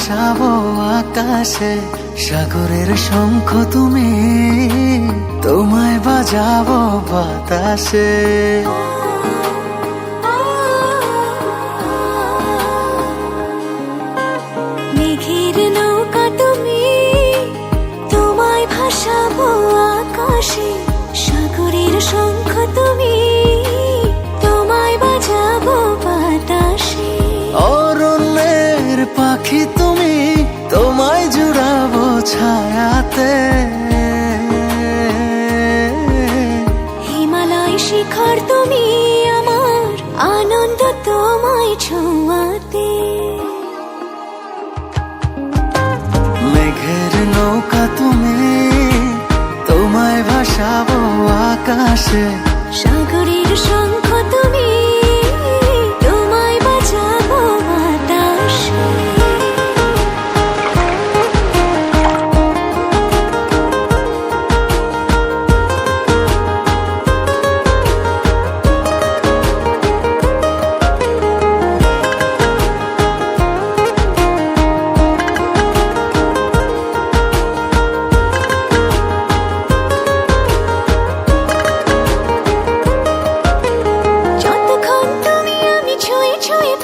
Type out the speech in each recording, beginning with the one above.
ভাসাবো আকাশে, সাগরের শঙ্খ তুমি, তোমায় বাজাবো বাতাসে। মেঘের নৌকা তুমি, তোমায় ভাসাবো আকাশে, সাগরের শঙ্খ তুমি, তোমায় বাজাবো বাতাসে। অরণ্যের পাখি তুমি, তোমায় জুড়াবো ছায়াতে। হিমালয় শিখর তুমি, আমার আনন্দ তোমায় ছোঁয়াতে। মেঘের নৌকা তুমি, তোমায় ভাসাবো আকাশে, সাগরের শঙ্খ তুমি, তোমায় বাজাবো বাতাসে।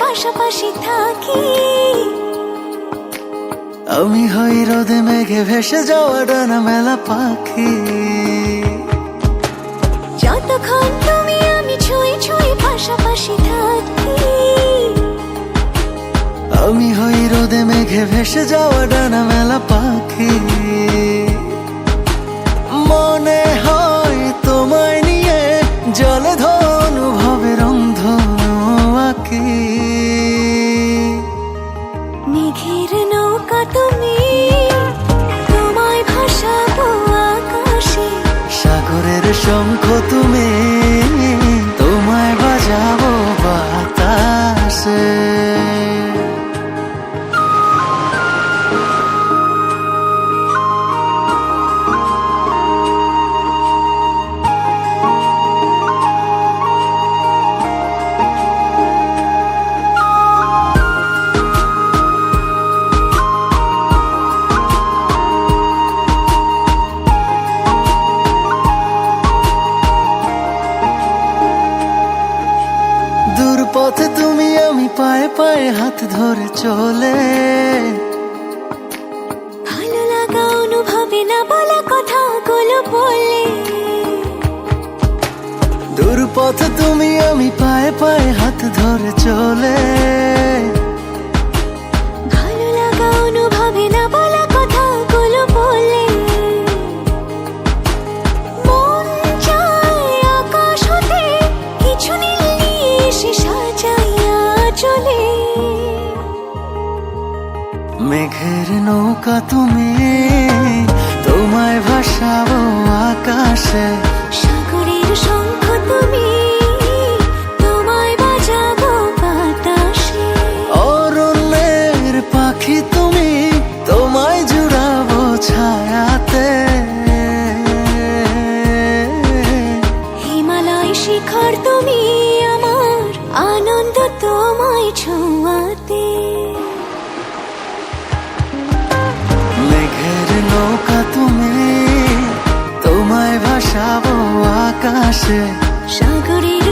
পাশাপাশি থাকি, আমি হই রোদে মেঘে ভেসে যাওয়া ডানা মেলা পাখি। যতক্ষণ তুমি আমি ছুঁয়ে ছুঁয়ে পাশাপাশি থাকি, আমি হই রোদে মেঘে ভেসে যাওয়া ডানা মেলা পাখি। মনে হয় তোমায় নিয়ে জলে অনুভবে রংধনু আঁকি। মেঘের নৌকা তুমি, তোমায় ভাসাবো আকাশে, সাগরের শঙ্খ তুমি, তোমায় বাজাবো বাতাসে। পথে তুমি আমি পায়ে পায়ে হাত ধরে চলে, ভালো লাগা অনুভবে না বলা কথাগুলো বলে। দূর পথে তুমি আমি পায়ে পায়ে হাত ধরে চলে, ভালো লাগা অনুভবে না বলা কথাগুলো বলে। মন চায় আকাশ হতে কিছু নীল নিয়ে এসে সাজাইয়া চলে। মেঘের নৌকা তুমি, তোমায় ভাসাবো আকাশে, সাগরের শঙ্খ তুমি, তোমায় বাজাবো বাতাসে। অরণ্যের পাখি তুমি, তোমায় জুড়াবো ছায়াতে। হিমালয় শিখর তুমি, আমার আনন্দ তোমায় ছোঁয়াতে। মেঘের নৌকা তুমি, তোমায় ভাসাবো আকাশে, সাগরের